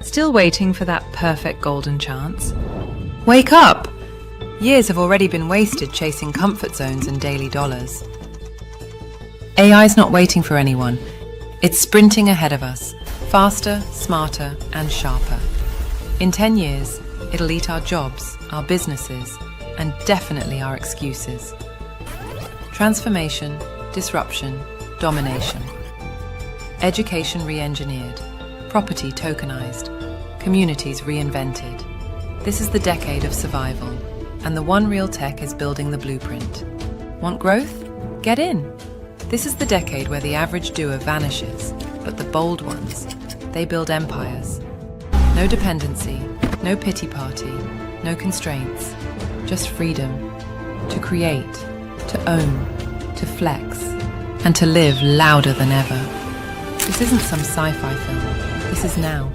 Still waiting for that perfect golden chance? Wake up! Years have already been wasted chasing comfort zones and daily dollars. AI's not waiting for anyone. It's sprinting ahead of us, faster, smarter, and sharper. In 10 years, it'll eat our jobs, our businesses, and definitely our excuses. Transformation, disruption, domination. Education re-engineered, property tokenized, communities reinvented. This is the decade of survival, and the One Real Tech is building the blueprint. Want growth? Get in! This is the decade where the average doer vanishes, but the bold ones, they build empires. No dependency, no pity party, no constraints, just freedom to create, to own, to flex, and to live louder than ever. This isn't some sci-fi film. This is now.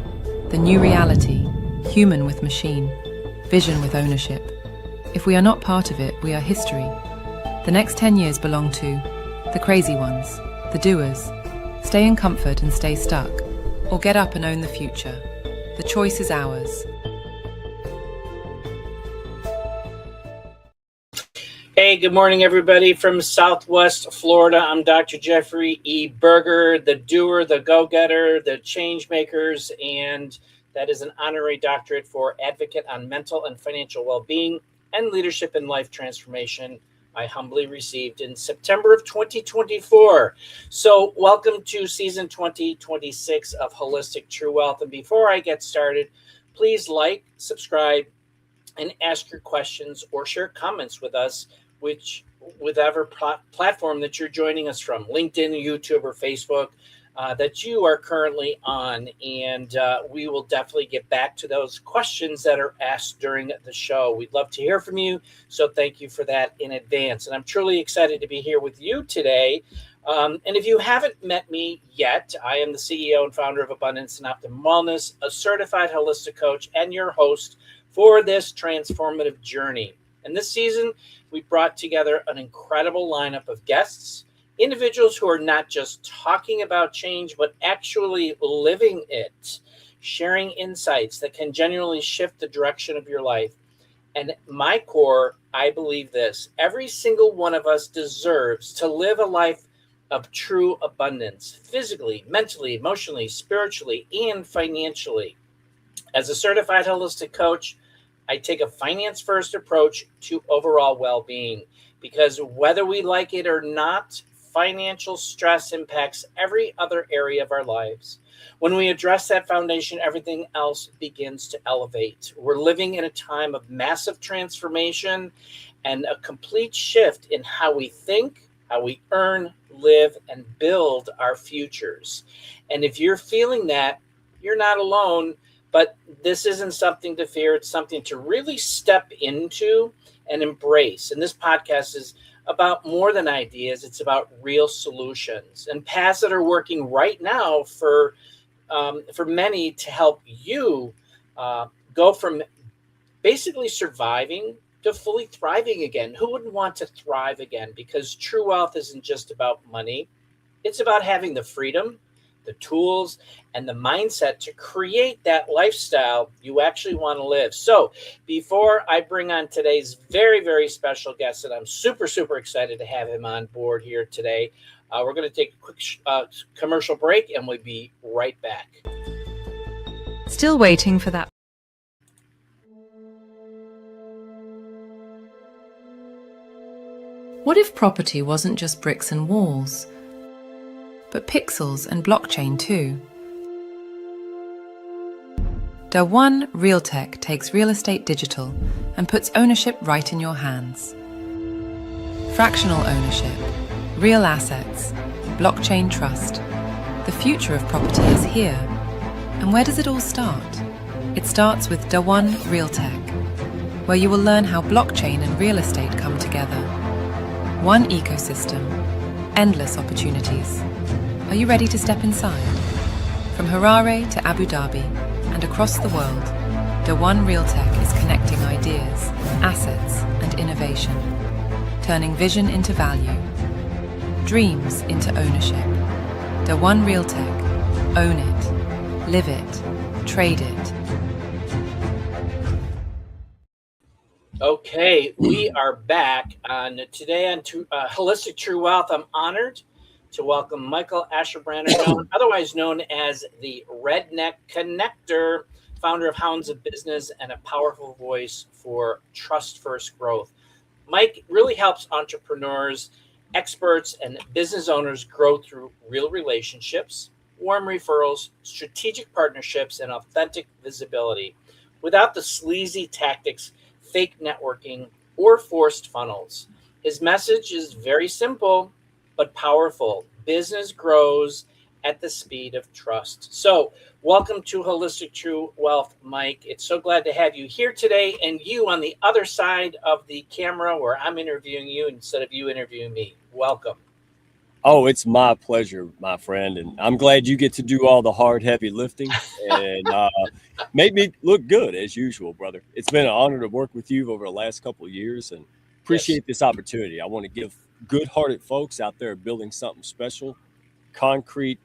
The new reality, human with machine, vision with ownership. If we are not part of it, we are history. The next 10 years belong to the crazy ones, the doers. Stay in comfort and stay stuck, or get up and own the future. The choice is ours. Hey, good morning, everybody from Southwest Florida. I'm Dr. Jeffrey E. Berger, the doer, the go-getter, the change makers, and that is an honorary doctorate for advocate on mental and financial well-being and leadership and life transformation I humbly received in September of 2024. So welcome to season 2026 of Holistic True Wealth. And before I get started, please like, subscribe, and ask your questions or share comments with us, whatever platform that you're joining us from, LinkedIn, YouTube, or Facebook, that you are currently on. And we will definitely get back to those questions that are asked during the show. We'd love to hear from you, so thank you for that in advance. And I'm truly excited to be here with you today. And if you haven't met me yet, I am the CEO and founder of Abundance and Optimum Wellness, a certified holistic coach, and your host for this transformative journey. And this season, we brought together an incredible lineup of guests, individuals who are not just talking about change, but actually living it, sharing insights that can genuinely shift the direction of your life. And my core, I believe this: every single one of us deserves to live a life of true abundance, physically, mentally, emotionally, spiritually, and financially. As a certified holistic coach, I take a finance-first approach to overall well-being, because whether we like it or not, financial stress impacts every other area of our lives. When we address that foundation, everything else begins to elevate. We're living in a time of massive transformation and a complete shift in how we think, how we earn, live, and build our futures. And if you're feeling that, you're not alone. But this isn't something to fear. It's something to really step into and embrace. And this podcast is about more than ideas. It's about real solutions and paths that are working right now for many to help you go from basically surviving to fully thriving again. Who wouldn't want to thrive again? Because true wealth isn't just about money. It's about having the freedom, the tools, and the mindset to create that lifestyle you actually want to live. So before I bring on today's very, very special guest, and I'm super, super excited to have him on board here today, we're going to take a quick commercial break, and we'll be right back. Still waiting for that. What if property wasn't just bricks and walls, but pixels and blockchain too? The One Real Tech takes real estate digital and puts ownership right in your hands. Fractional ownership, real assets, blockchain trust. The future of property is here. And where does it all start? It starts with The One Real Tech, where you will learn how blockchain and real estate come together. One ecosystem, endless opportunities. Are you ready to step inside? From Harare to Abu Dhabi and across the world, The One Real Tech is connecting ideas, assets, and innovation, turning vision into value, dreams into ownership. The One Real Tech. Own it, live it, trade it. Okay, we are back on today on Holistic True Wealth. I'm honored to welcome Michael Ashabraner, otherwise known as the Redneck Connecktor, founder of Hounds of Business and a powerful voice for trust first growth. Mike really helps entrepreneurs, experts, and business owners grow through real relationships, warm referrals, strategic partnerships, and authentic visibility without the sleazy tactics, fake networking, or forced funnels. His message is very simple but powerful. Business grows at the speed of trust. So, welcome to Holistic True Wealth, Mike. It's so glad to have you here today, and you on the other side of the camera where I'm interviewing you instead of you interviewing me. Welcome. Oh, it's my pleasure, my friend, and I'm glad you get to do all the hard, heavy lifting and make me look good as usual, brother. It's been an honor to work with you over the last couple of years, and appreciate this opportunity. I want to give good-hearted folks out there building something special, concrete,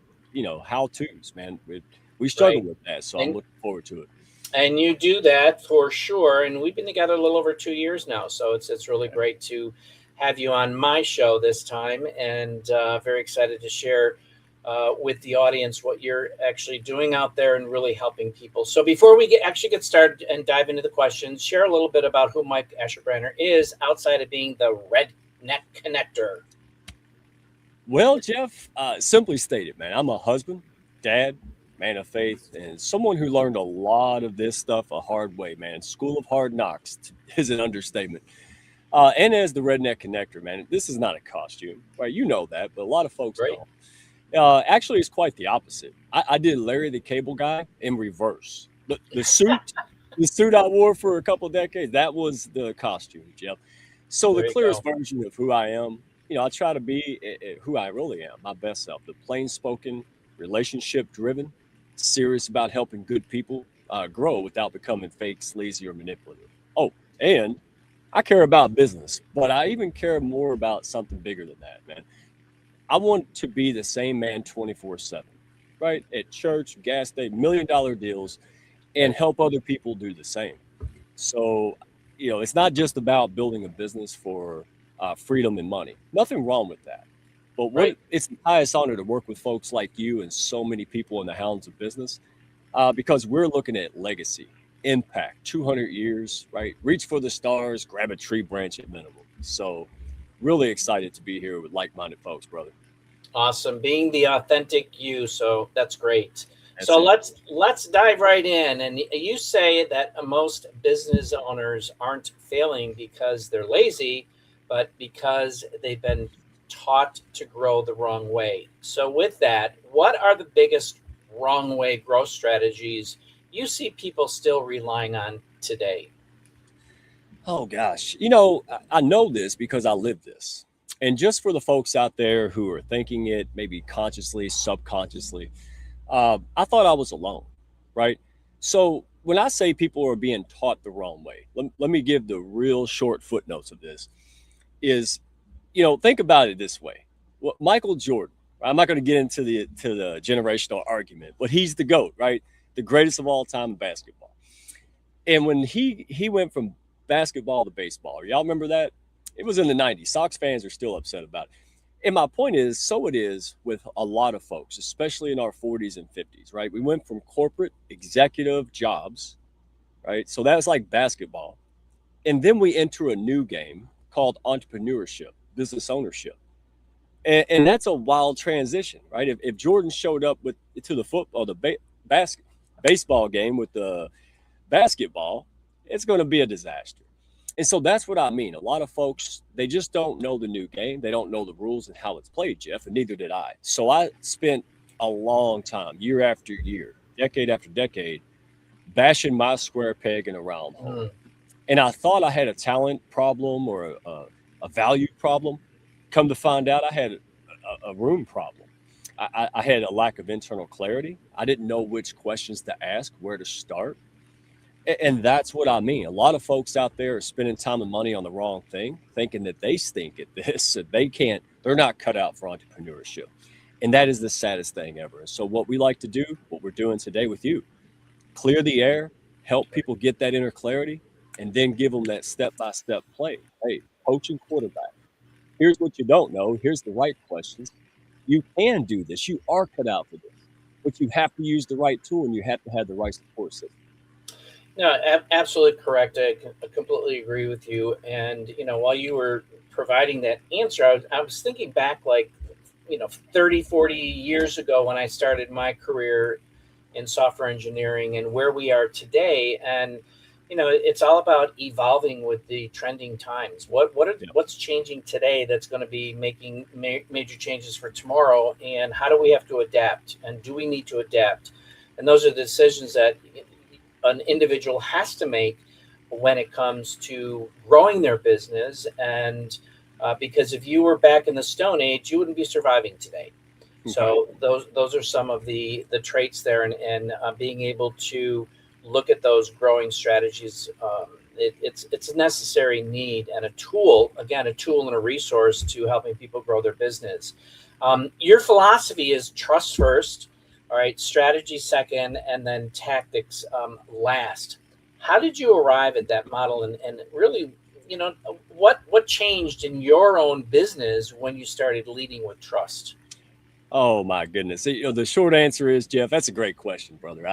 how-tos, man. We struggle with that, so I'm looking forward to it. And you do that for sure, and we've been together a little over 2 years now, so it's really great to have you on my show this time, and very excited to share with the audience what you're actually doing out there and really helping people. So before we get started and dive into the questions, share a little bit about who Mike Ashabraner is outside of being the Redneck Connecktor. Well, Jeff, simply stated, man, I'm a husband, dad, man of faith, and someone who learned a lot of this stuff a hard way, man. School of hard knocks is an understatement. And as the Redneck Connecktor, man, this is not a costume, right? You know that, but a lot of folks don't. Actually, it's quite the opposite. I did Larry the Cable Guy in reverse. The suit I wore for a couple of decades, that was the costume, Jeff. So the clearest version of who I am, I try to be who I really am, my best self, the plain-spoken, relationship-driven, serious about helping good people grow without becoming fake, sleazy, or manipulative. Oh, and I care about business, but I even care more about something bigger than that, man. I want to be the same man 24/7, right? At church, gas station, $1 million deals, and help other people do the same. So, it's not just about building a business for freedom and money. Nothing wrong with that. But it's the highest honor to work with folks like you and so many people in the Hounds of Business because we're looking at legacy, impact, 200 years, right? Reach for the stars, grab a tree branch at minimum. So really excited to be here with like-minded folks, brother. Awesome. Being the authentic you. So that's great. Let's dive right in. And you say that most business owners aren't failing because they're lazy, but because they've been taught to grow the wrong way. So with that, what are the biggest wrong way growth strategies you see people still relying on today? Oh, gosh. I know this because I live this. And just for the folks out there who are thinking it maybe consciously, subconsciously, I thought I was alone, right? So when I say people are being taught the wrong way, let me give the real short footnotes of this is, think about it this way. Well, Michael Jordan, I'm not going to get into the generational argument, but he's the GOAT, right? The greatest of all time in basketball. And when he went from basketball to baseball, y'all remember that? It was in the 90s. Sox fans are still upset about it. And my point is, so it is with a lot of folks, especially in our 40s and 50s, right? We went from corporate executive jobs, right? So that's like basketball. And then we enter a new game called entrepreneurship, business ownership. And that's a wild transition, right? If Jordan showed up to the football, the baseball game with the basketball, it's going to be a disaster. And so that's what I mean. A lot of folks, they just don't know the new game. They don't know the rules and how it's played, Jeff, and neither did I. So I spent a long time, year after year, decade after decade, bashing my square peg in a round hole. And I thought I had a talent problem or a value problem. Come to find out, I had a room problem. I had a lack of internal clarity. I didn't know which questions to ask, where to start. And that's what I mean. A lot of folks out there are spending time and money on the wrong thing, thinking that they stink at this, and they're not cut out for entrepreneurship. And that is the saddest thing ever. So what we like to do, what we're doing today with you, clear the air, help people get that inner clarity, and then give them that step-by-step play. Hey, coaching quarterback. Here's what you don't know. Here's the right questions. You can do this. You are cut out for this, but you have to use the right tool and you have to have the right support system. No, absolutely correct. I completely agree with you. And, while you were providing that answer, I was thinking back, like, 30, 40 years ago when I started my career in software engineering and where we are today. And, it's all about evolving with the trending times. What's changing today that's going to be making major changes for tomorrow? And how do we have to adapt? And do we need to adapt? And those are the decisions that an individual has to make when it comes to growing their business. And because if you were back in the Stone Age, you wouldn't be surviving today. Okay. So those are some of the traits there, and being able to look at those growing strategies. It's a necessary need and a tool and a resource to helping people grow their business. Your philosophy is trust first. All right, strategy second, and then tactics last. How did you arrive at that model? And really, what changed in your own business when you started leading with trust? Oh my goodness! The short answer is, Jeff, that's a great question, brother.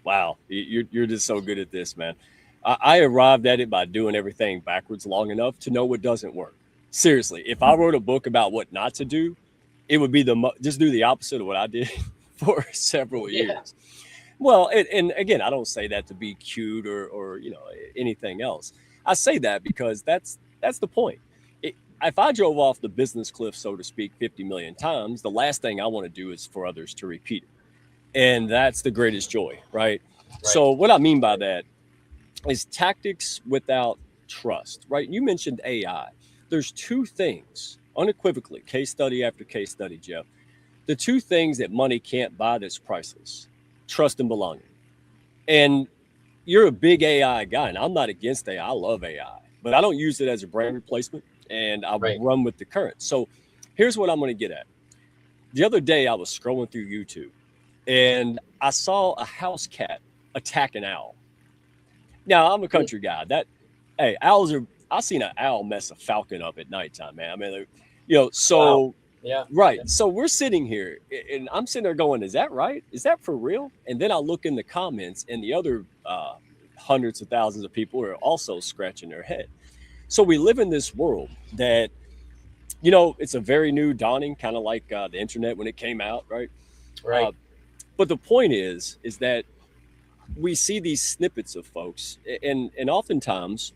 Wow, you're just so good at this, man. I arrived at it by doing everything backwards long enough to know what doesn't work. Seriously, if I wrote a book about what not to do, it would be just do the opposite of what I did for several years. Well, and again, I don't say that to be cute or anything else. I say that because that's the point. If I drove off the business cliff, so to speak, 50 million times, the last thing I want to do is for others to repeat it. And that's the greatest joy, right? So what I mean by that is tactics without trust, right? You mentioned AI. There's two things, unequivocally, case study after case study, Jeff. The two things that money can't buy that's priceless: trust and belonging. And you're a big AI guy, and I'm not against AI. I love AI, but I don't use it as a brand replacement, and I run with the current. So here's what I'm going to get at. The other day, I was scrolling through YouTube, and I saw a house cat attack an owl. Now, I'm a country guy. I've seen an owl mess a falcon up at nighttime, man. I mean, so... Wow. Yeah. Right. So we're sitting here and I'm sitting there going, is that right? Is that for real? And then I look in the comments and the other hundreds of thousands of people are also scratching their head. So we live in this world that, it's a very new dawning, kind of like the internet when it came out. Right. Right. But the point is that we see these snippets of folks and oftentimes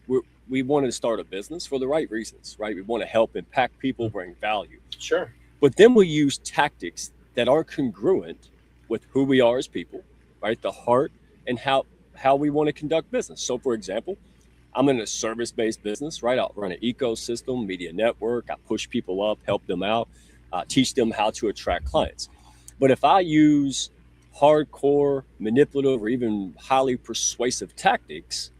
we want to start a business for the right reasons, right? We want to help impact people, bring value. Sure. But then we use tactics that are congruent with who we are as people, right? The heart and how we want to conduct business. So for example, I'm in a service-based business, right? I'll run an ecosystem, media network. I push people up, help them out, teach them how to attract clients. But if I use hardcore, manipulative, or even highly persuasive tactics,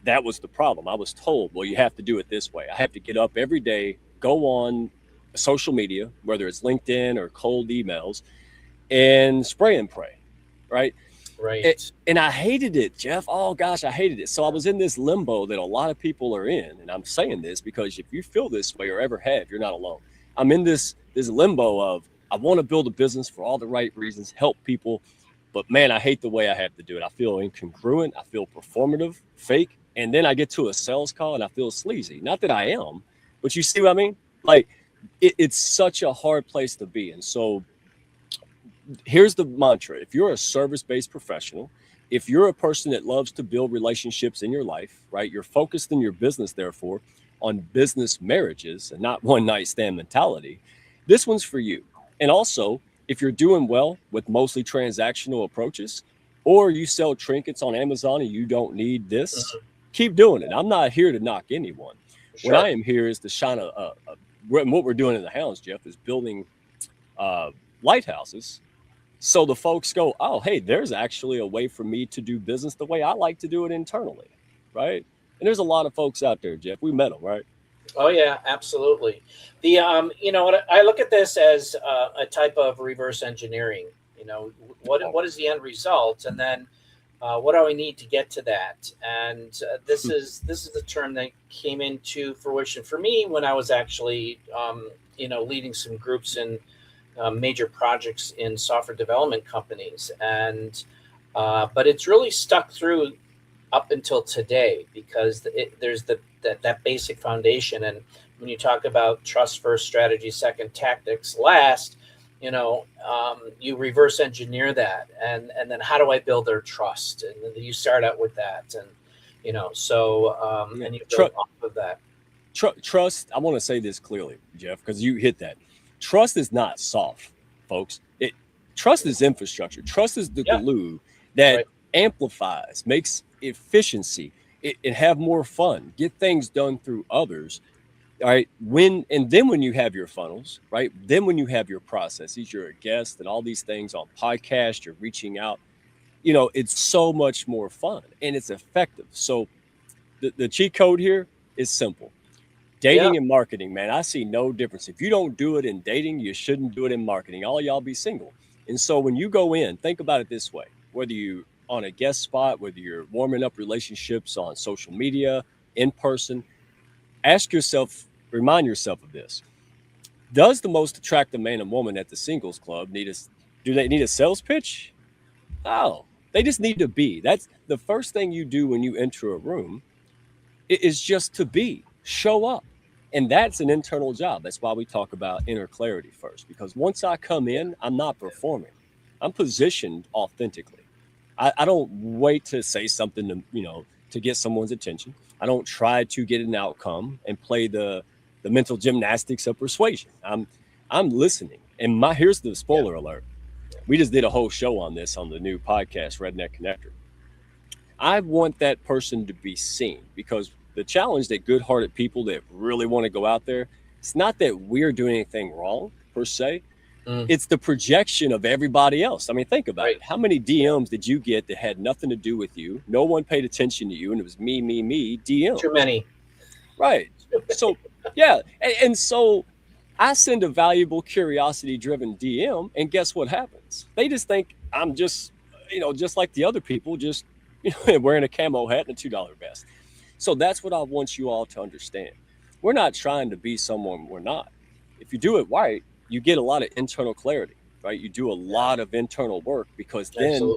that was the problem. I was told, well, you have to do it this way. I have to get up every day, go on social media, whether it's LinkedIn or cold emails, and spray and pray, right? Right. And I hated it, Jeff. Oh, gosh, I hated it. So I was in this limbo that a lot of people are in. And I'm saying this because if you feel this way or ever have, you're not alone. I'm in this limbo of I want to build a business for all the right reasons, help people. But, man, I hate the way I have to do it. I feel incongruent. I feel performative, fake. And then I get to a sales call and I feel sleazy. Not that I am, but you see what I mean? Like, it's such a hard place to be. And so here's the mantra. If you're a service-based professional, if you're a person that loves to build relationships in your life, right? You're focused in your business, therefore, on business marriages and not one-night stand mentality. This one's for you. And also, if you're doing well with mostly transactional approaches, or you sell trinkets on Amazon and you don't need this, keep doing it. I'm not here to knock anyone. Sure. What I am here is to shine what we're doing in the Hounds, Jeff, is building lighthouses. So the folks go, oh, hey, there's actually a way for me to do business the way I like to do it internally, right? And there's a lot of folks out there, Jeff. We met them, right? Oh, yeah, absolutely. What I look at this as a type of reverse engineering. What is the end result? And then, What do I need to get to that? And this is the term that came into fruition for me when I was actually, leading some groups in major projects in software development companies, and but it's really stuck through up until today because there's that basic foundation. And when you talk about trust first, strategy second, tactics last, you reverse engineer that, and then how do I build their trust? And then you start out with that, and and you build off of that. Trust. I want to say this clearly, Jeff, because you hit that. Trust is not soft, folks. Trust is infrastructure. Trust is the glue that amplifies, makes efficiency, and have more fun, get things done through others. All right. When you have your funnels, right? Then when you have your processes, you're a guest and all these things on podcast, you're reaching out, it's so much more fun and it's effective. So the cheat code here is simple. Dating and marketing, man, I see no difference. If you don't do it in dating, you shouldn't do it in marketing. All y'all be single. And so when you go in, think about it this way, whether you on a guest spot, whether you're warming up relationships on social media, in person, remind yourself of this. Does the most attractive man and woman at the singles club do they need a sales pitch? No, they just need to be. That's the first thing you do when you enter a room is just to be, show up. And that's an internal job. That's why we talk about inner clarity first, because once I come in, I'm not performing. I'm positioned authentically. I don't wait to say something to get someone's attention. I don't try to get an outcome and play the mental gymnastics of persuasion. I'm listening. And here's the spoiler alert. We just did a whole show on this on the new podcast, Redneck Connecktor. I want that person to be seen, because the challenge that good-hearted people that really want to go out there, it's not that we're doing anything wrong per se. It's the projection of everybody else. I mean, think about it. How many DMs did you get that had nothing to do with you? No one paid attention to you, and it was me, DM. Too many. Right. So, yeah. And so I send a valuable, curiosity-driven DM, and guess what happens? They just think I'm just, just like the other people, just wearing a camo hat and a $2 vest. So that's what I want you all to understand. We're not trying to be someone we're not. If you do it right, you get a lot of internal clarity, right? You do a lot of internal work, because then,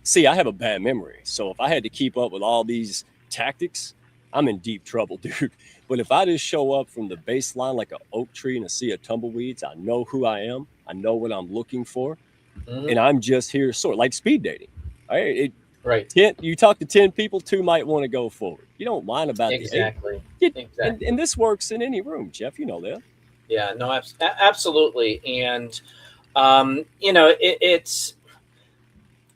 see, I have a bad memory. So if I had to keep up with all these tactics, I'm in deep trouble, dude. But if I just show up from the baseline like an oak tree in a sea of tumbleweeds, I know who I am. I know what I'm looking for. And I'm just here, sort of like speed dating. Right? You talk to 10 people, 2 might want to go forward. You don't whine about exactly. And this works in any room, Jeff. You know that. Yeah, no, absolutely. And,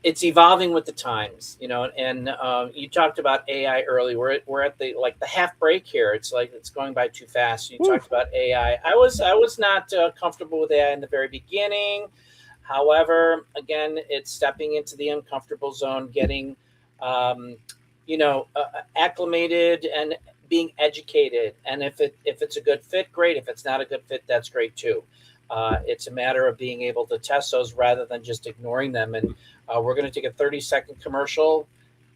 it's evolving with the times, and you talked about AI early. We're at the half break here. It's like it's going by too fast. You talked about AI. I was not comfortable with AI in the very beginning. However, again, it's stepping into the uncomfortable zone, getting, acclimated and being educated. And if it's a good fit, great. If it's not a good fit, that's great too. It's a matter of being able to test those rather than just ignoring them. And we're going to take a 30-second commercial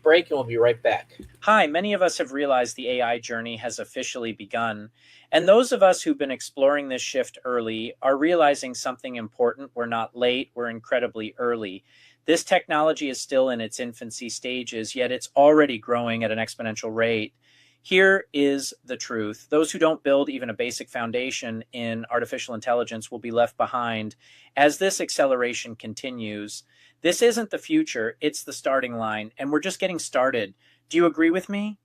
break, and we'll be right back. Hi, many of us have realized the AI journey has officially begun. And those of us who've been exploring this shift early are realizing something important. We're not late, we're incredibly early. This technology is still in its infancy stages, yet it's already growing at an exponential rate. Here is the truth. Those who don't build even a basic foundation in artificial intelligence will be left behind as this acceleration continues. This isn't the future, it's the starting line, and we're just getting started. Do you agree with me?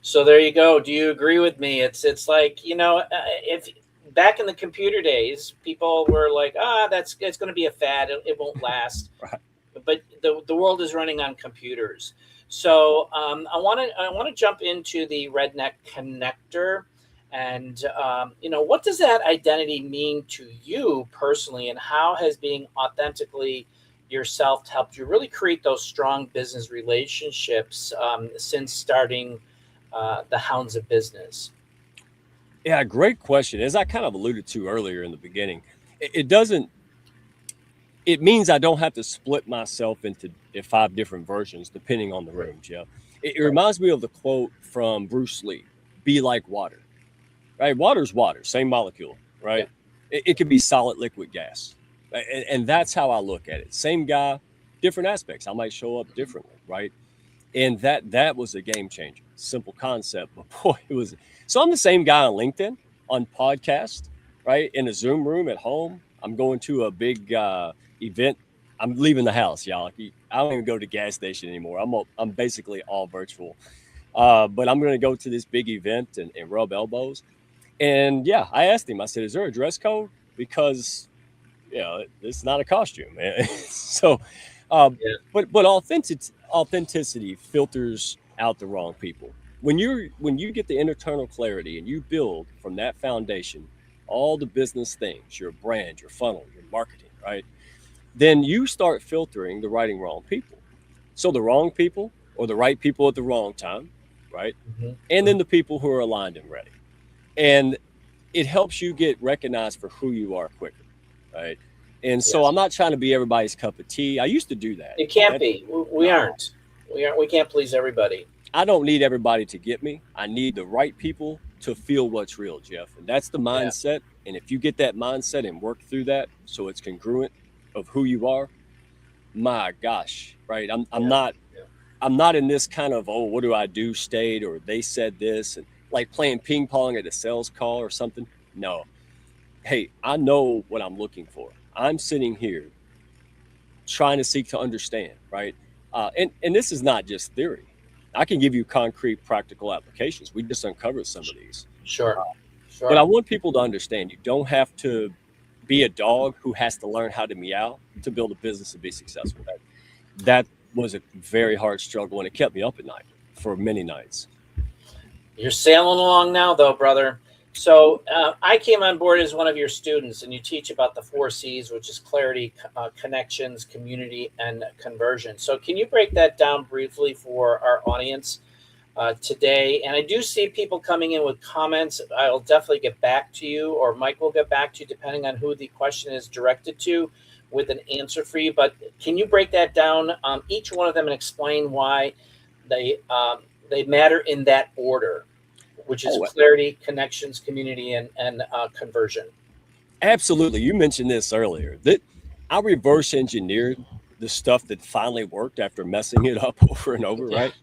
So there you go. Do you agree with me? It's like, if back in the computer days, people were like, it's going to be a fad. It won't last. Right. But the world is running on computers. So I want to jump into the Redneck Connecktor, and what does that identity mean to you personally, and how has being authentically yourself helped you really create those strong business relationships since starting the Hounds of Business? Yeah, great question. As I kind of alluded to earlier in the beginning, it means I don't have to split myself into at 5 different versions, depending on the room, Jeff. It reminds me of the quote from Bruce Lee, be like water, right? Water's water, same molecule, right? Yeah. It could be solid, liquid, gas. And that's how I look at it. Same guy, different aspects. I might show up differently, right? And that was a game changer. Simple concept, but boy, it was. So I'm the same guy on LinkedIn, on podcast, right? In a Zoom room at home. I'm going to a big event. I'm leaving the house, y'all. I don't even go to gas station anymore. I'm basically all virtual. But I'm going to go to this big event and rub elbows. And yeah, I asked him, I said, is there a dress code? Because, it's not a costume, man. So, but authenticity filters out the wrong people. When you get the internal clarity and you build from that foundation, all the business things, your brand, your funnel, your marketing, right? Then you start filtering the right and wrong people. So the wrong people or the right people at the wrong time, right? Mm-hmm. And then the people who are aligned and ready. And it helps you get recognized for who you are quicker, right? And so I'm not trying to be everybody's cup of tea. I used to do that. It can't be. We aren't. We can't please everybody. I don't need everybody to get me. I need the right people to feel what's real, Jeff. And that's the mindset. Yeah. And if you get that mindset and work through that so it's congruent of who you are, my gosh, right? I'm not in this kind of, what do I do state, or they said this, and like playing ping pong at a sales call or something. No. Hey, I know what I'm looking for. I'm sitting here trying to seek to understand, right? And this is not just theory. I can give you concrete, practical applications. We just uncovered some of these. Sure. But I want people to understand you don't have to be a dog who has to learn how to meow to build a business and be successful. That was a very hard struggle, and it kept me up at night for many nights. You're sailing along now, though, brother. So I came on board as one of your students, and you teach about the 4 C's, which is clarity, connections, community, and conversion. So can you break that down briefly for our audience today? And I do see people coming in with comments. I'll definitely get back to you, or Mike will get back to you, depending on who the question is directed to, with an answer for you. But can you break that down, each one of them, and explain why they matter in that order, which is clarity, connections, community, and conversion? Absolutely. You mentioned this earlier, that I reverse engineered the stuff that finally worked after messing it up over and over, right?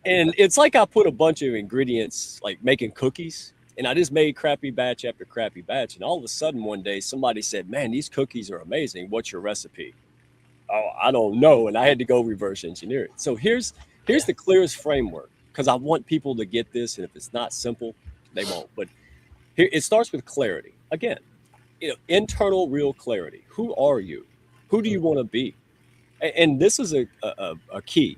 And it's like I put a bunch of ingredients, like making cookies, and I just made crappy batch after crappy batch. And all of a sudden one day somebody said, man, these cookies are amazing. What's your recipe? Oh, I don't know. And I had to go reverse engineer it. So here's the clearest framework, because I want people to get this. And if it's not simple, they won't. But here, it starts with clarity. Again, internal, real clarity. Who are you? Who do you want to be? And this is a key.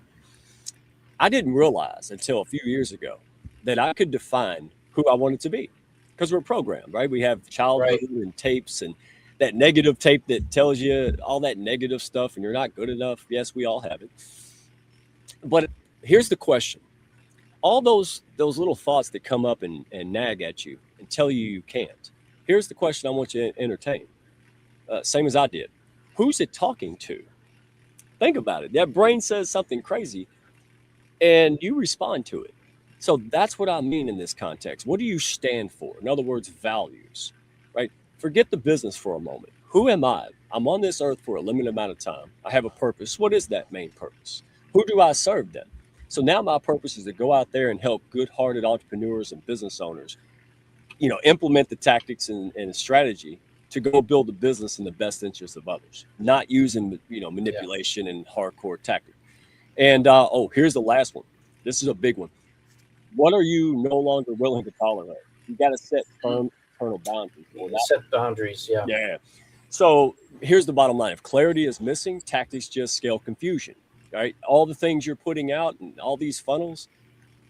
I didn't realize until a few years ago that I could define who I wanted to be, because we're programmed, right? We have childhood and tapes, and that negative tape that tells you all that negative stuff and you're not good enough. Yes, we all have it. But here's the question. All those little thoughts that come up and nag at you and tell you can't. Here's the question I want you to entertain. Same as I did. Who's it talking to? Think about it. That brain says something crazy and you respond to it. So that's what I mean in this context. What do you stand for? In other words, values, right? Forget the business for a moment. Who am I? I'm on this earth for a limited amount of time. I have a purpose. What is that main purpose? Who do I serve then? So now my purpose is to go out there and help good-hearted entrepreneurs and business owners, implement the tactics and strategy to go build a business in the best interest of others, not using, manipulation and hardcore tactics. And, here's the last one. This is a big one. What are you no longer willing to tolerate? You got to set firm internal boundaries. Set boundaries, yeah. Yeah. So here's the bottom line. If clarity is missing, tactics just scale confusion, right? All the things you're putting out and all these funnels,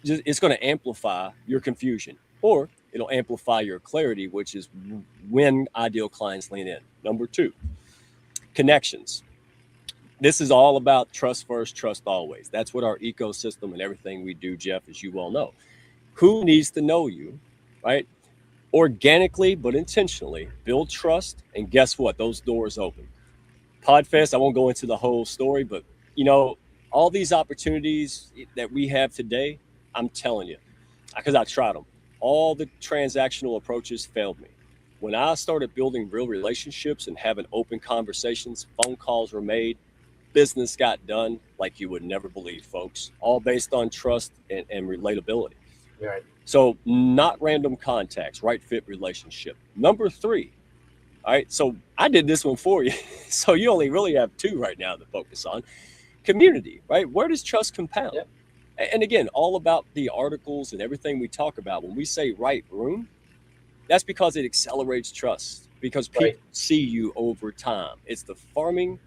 it's going to amplify your confusion, or it'll amplify your clarity, which is when ideal clients lean in. Number 2, connections. This is all about trust first, trust always. That's what our ecosystem and everything we do, Jeff, as you well know. Who needs to know you, right? Organically, but intentionally build trust. And guess what? Those doors open. Podfest, I won't go into the whole story, but You know, all these opportunities that we have today, I'm telling you, because I tried them, all the transactional approaches failed me. When I started building real relationships and having open conversations, phone calls were made, business got done like you would never believe, folks, all based on trust and relatability. Right. So, not random contacts, right fit relationship. Number three, all right, so I did this one for you. So, you only really have two right now to focus on community, right? Where does trust compound? Yep. And again, all about the articles and everything we talk about. When we say right room, that's because it accelerates trust because people Right. see you over time. It's the farming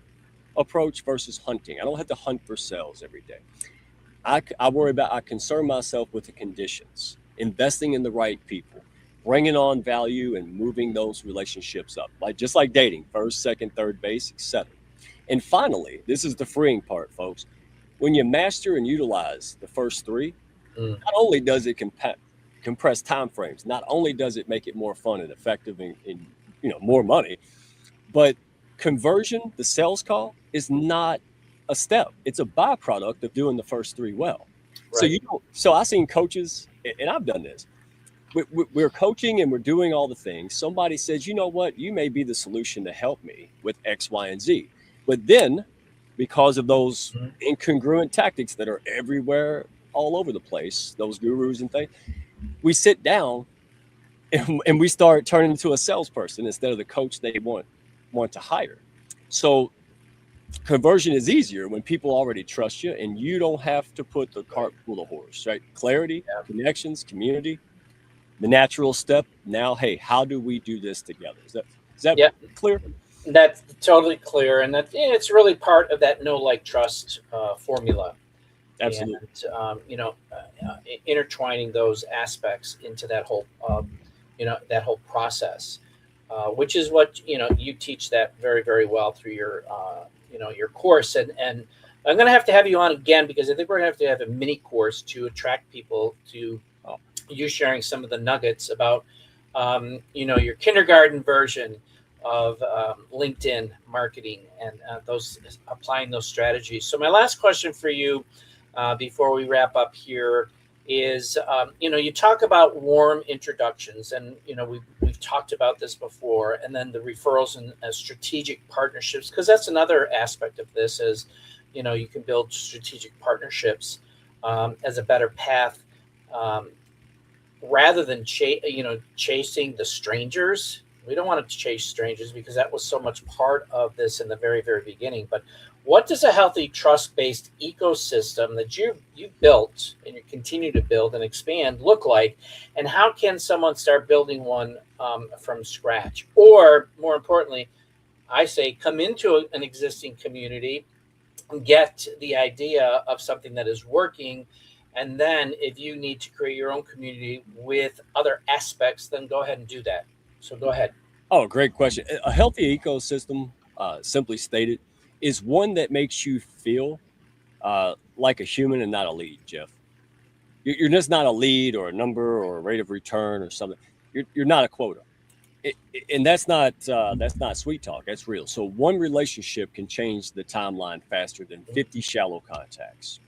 approach versus hunting. I don't have to hunt for sales every day. I concern myself with the conditions, investing in the right people, bringing on value and moving those relationships up, like just like dating, first, second, third base, etc. And finally, this is the freeing part, folks. When you master and utilize the first three, not only does it compress time frames, not only does it make it more fun and effective and more money, but conversion, the sales call, is not a step. It's a byproduct of doing the first three well. Right. So I've seen coaches, and I've done this. We're coaching and we're doing all the things. Somebody says, you know what, you may be the solution to help me with X, Y, and Z. But then, because of those incongruent tactics that are everywhere, all over the place, those gurus and things, we sit down and we start turning into a salesperson instead of the coach they want to hire. So conversion is easier when people already trust you and you don't have to put the cart before the horse, right? Clarity, connections, community, the natural step. Now, hey, how do we do this together? Is that clear? That's totally clear, and it's really part of that know, like, trust formula. Absolutely. And intertwining those aspects into that whole that whole process, which is what you teach that very, very well through your your course. And I'm going to have you on again because I think we're going to have a mini course to attract people to you sharing some of the nuggets about your kindergarten version of LinkedIn marketing and those applying those strategies. So my last question for you before we wrap up here is, you talk about warm introductions, and we've talked about this before, and then the referrals and strategic partnerships, because that's another aspect of this. Is you can build strategic partnerships as a better path rather than chasing the strangers. We don't want to chase strangers because that was so much part of this in the very, very beginning. But what does a healthy trust-based ecosystem that you've built and you continue to build and expand look like? And how can someone start building one from scratch? Or more importantly, I say come into an existing community, get the idea of something that is working, and then if you need to create your own community with other aspects, then go ahead and do that. So go ahead. Oh, great question. A healthy ecosystem, simply stated, is one that makes you feel like a human and not a lead, Jeff. You're just not a lead or a number or a rate of return or something. You're not a quota. And that's not sweet talk. That's real. So one relationship can change the timeline faster than 50 shallow contacts.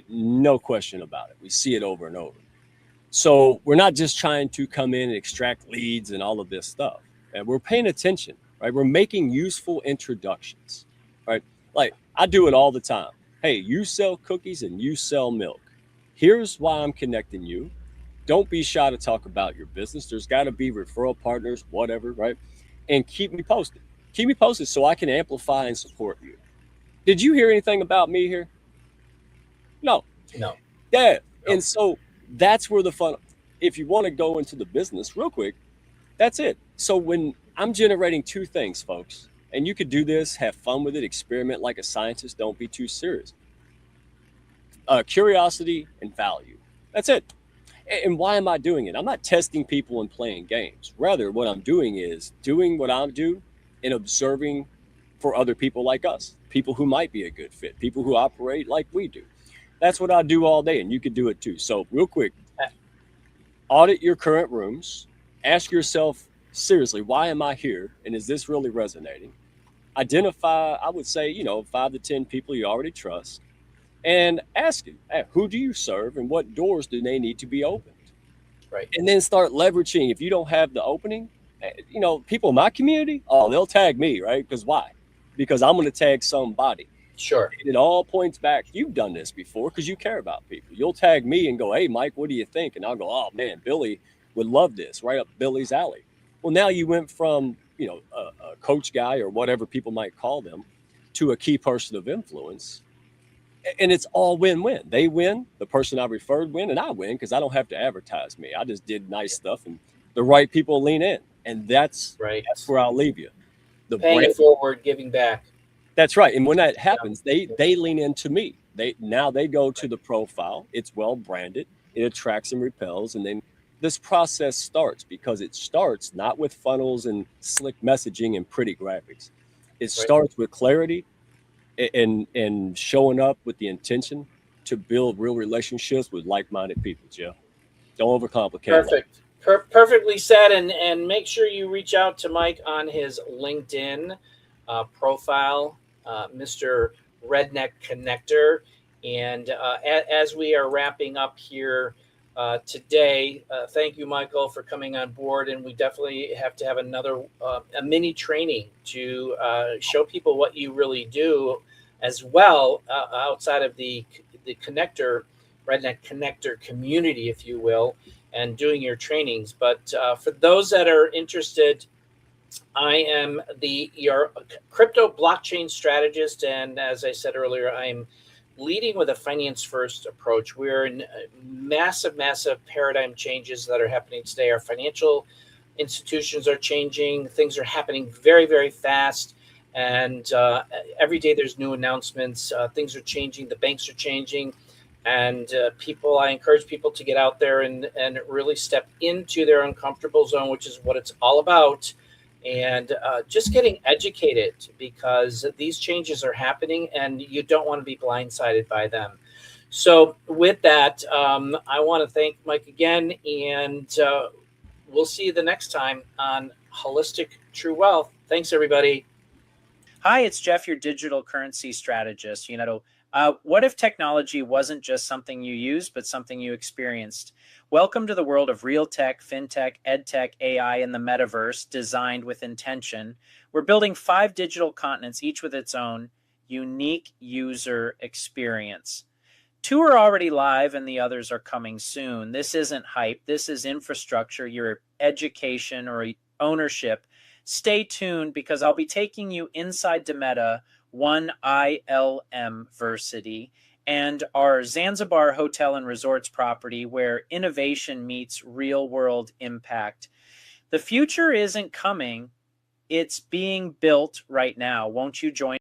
No question about it. We see it over and over. So we're not just trying to come in and extract leads and all of this stuff. And we're paying attention, right? We're making useful introductions, right? Like I do it all the time. Hey, you sell cookies and you sell milk. Here's why I'm connecting you. Don't be shy to talk about your business. There's got to be referral partners, whatever, right? And keep me posted. Keep me posted so I can amplify and support you. Did you hear anything about me here? No. No. Yeah. No. And so that's where the fun, if you want to go into the business real quick, that's it. So when I'm generating two things, folks, and you could do this, have fun with it, experiment like a scientist, don't be too serious. Curiosity and value. That's it. And why am I doing it? I'm not testing people and playing games. Rather, what I'm doing is doing what I do and observing for other people like us, people who might be a good fit, people who operate like we do. That's what I do all day, and you could do it too. So real quick, audit your current rooms. Ask yourself, seriously, why am I here? And is this really resonating? Identify, I would say, 5 to 10 people you already trust, and ask them, hey, who do you serve and what doors do they need to be opened? Right. And then start leveraging. If you don't have the opening, people in my community, oh, they'll tag me, right? Because why? Because I'm going to tag somebody. Sure. And it all points back. You've done this before because you care about people. You'll tag me and go, hey, Mike, what do you think? And I'll go, oh, man, Billy would love this, right up Billy's alley. Well, now you went from, a coach guy or whatever people might call them to a key person of influence. And it's all win-win. They win, the person I referred win, and I win because I don't have to advertise me. I just did nice stuff, and the right people lean in. And that's where I'll leave you. The Paying brand, it forward, giving back. That's right. And when that happens, they lean into me. They go to the profile. It's well branded. It attracts and repels. And then this process starts, because it starts not with funnels and slick messaging and pretty graphics. It starts with clarity and showing up with the intention to build real relationships with like-minded people, Jeff. Don't overcomplicate it. Perfect. Perfectly said. And make sure you reach out to Mike on his LinkedIn profile, Mr. Redneck Connecktor. And as we are wrapping up here today, thank you, Michael, for coming on board. And we definitely have to have another a mini training to show people what you really do as well, outside of the Connecktor, Redneck Connecktor community, if you will, and doing your trainings. But for those that are interested, I am your crypto blockchain strategist. And as I said earlier, I'm leading with a finance first approach. We're in massive paradigm changes that are happening today. Our financial institutions are changing. Things are happening very, very fast. And every day there's new announcements. Things are changing. The banks are changing. And I encourage people to get out there and really step into their uncomfortable zone, which is what it's all about. And just getting educated, because these changes are happening and you don't want to be blindsided by them. So with that, I want to thank Mike again, and we'll see you the next time on Holistic True Wealth. Thanks, everybody. Hi, it's Jeff, your digital currency strategist. What if technology wasn't just something you used, but something you experienced? Welcome to the world of real tech, fintech, edtech, AI, and the metaverse, designed with intention. We're building 5 digital continents, each with its own unique user experience. 2 are already live and the others are coming soon. This isn't hype. This is infrastructure, your education or ownership. Stay tuned, because I'll be taking you inside the Meta, one ILM Versity, and our Zanzibar Hotel and Resorts property, where innovation meets real world impact. The future isn't coming, it's being built right now. Won't you join